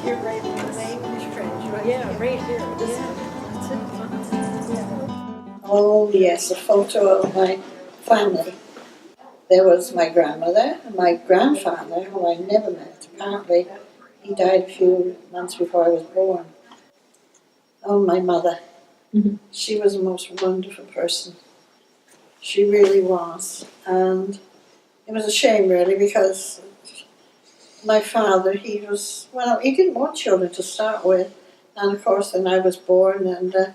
You're right in the English French, right? Yeah, right here. That's it. Oh yes, a photo of my family. There was my grandmother and my grandfather, who I never met. Apparently, he died a few months before I was born. Oh, my mother. Mhm. She was the most wonderful person. She really was. And it was a shame, really, because my father, he didn't want children to start with. And of course, then I was born, and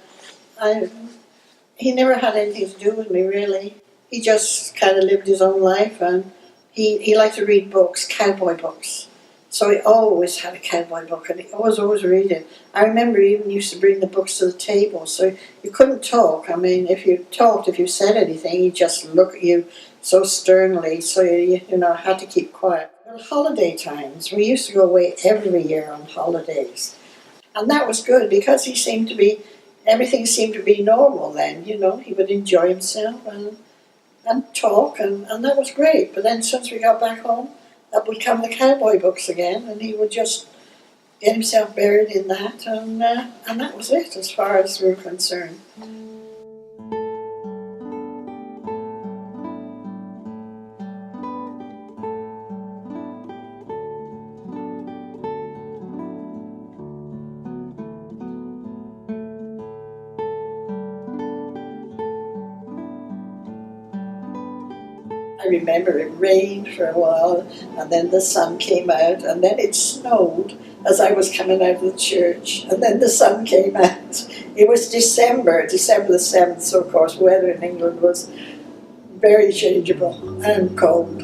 he never had anything to do with me, really. He just kind of lived his own life, and he liked to read books, cowboy books. So he always had a cowboy book, and he always reading. I remember he even used to bring the books to the table, so you couldn't talk. I mean, if you said anything, he'd just look at you so sternly, so you had to keep quiet. Well, holiday times, we used to go away every year on holidays. And that was good because everything seemed to be normal then, he would enjoy himself and talk, and that was great. But then since we got back home, that would come the cowboy books again, and he would just get himself buried in that, and that was it as far as we were concerned. I remember it rained for a while, and then the sun came out, and then it snowed as I was coming out of the church, and then the sun came out. It was December the 7th, so of course weather in England was very changeable and cold.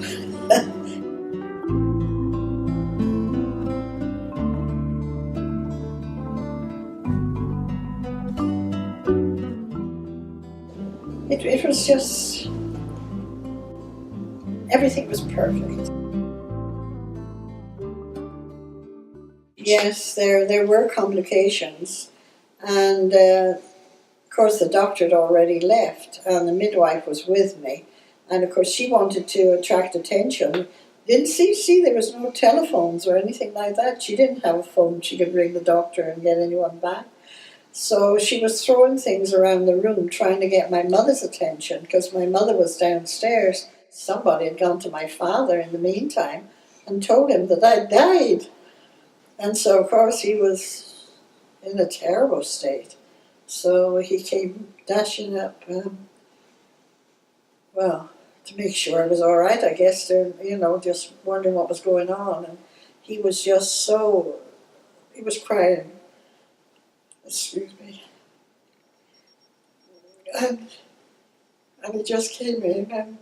It was just, everything was perfect. Yes, there were complications, and of course the doctor had already left, and the midwife was with me, and of course she wanted to attract attention. Didn't see there was no telephones or anything like that. She didn't have a phone she could ring the doctor and get anyone back. So she was throwing things around the room trying to get my mother's attention, because my mother was downstairs. Somebody had gone to my father in the meantime and told him that I died. And so, of course, he was in a terrible state. So he came dashing up, to make sure I was all right, I guess, just wondering what was going on. And he was he was crying. Excuse me. And he just came in, and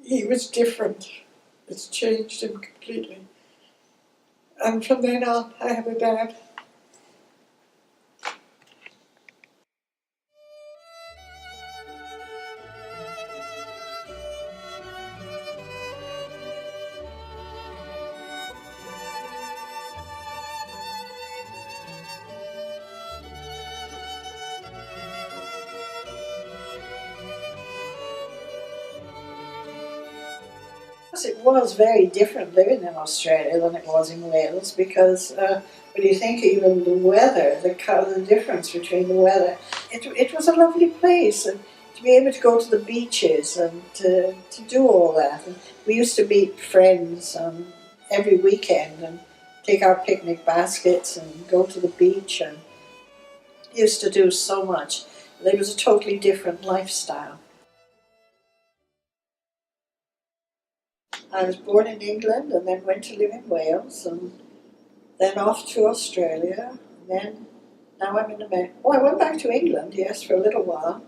he was different. It's changed him completely. And from then on, I have a dad. It was very different living in Australia than it was in Wales, because when you think even the weather, the difference between the weather, it was a lovely place, and to be able to go to the beaches and to do all that. And we used to meet friends every weekend and take our picnic baskets and go to the beach, and used to do so much. It was a totally different lifestyle. I was born in England and then went to live in Wales, and then off to Australia, and then now I'm in America. Oh, I went back to England, yes, for a little while,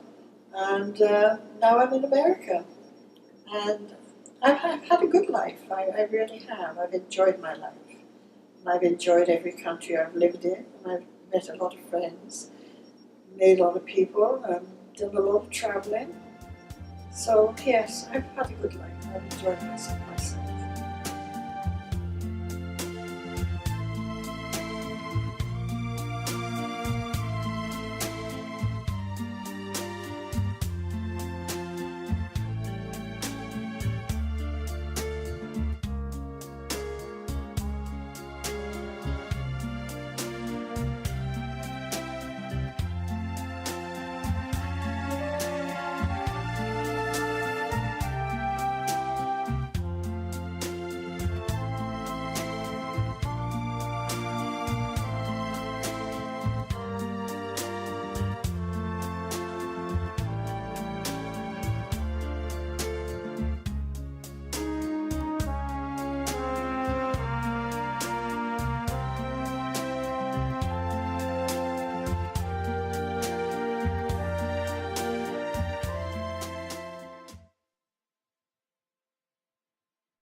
and now I'm in America. And I've had a good life, I really have. I've enjoyed my life. And I've enjoyed every country I've lived in, and I've met a lot of friends, made a lot of people, and done a lot of travelling. So yes, I've had a good life. I've enjoyed myself.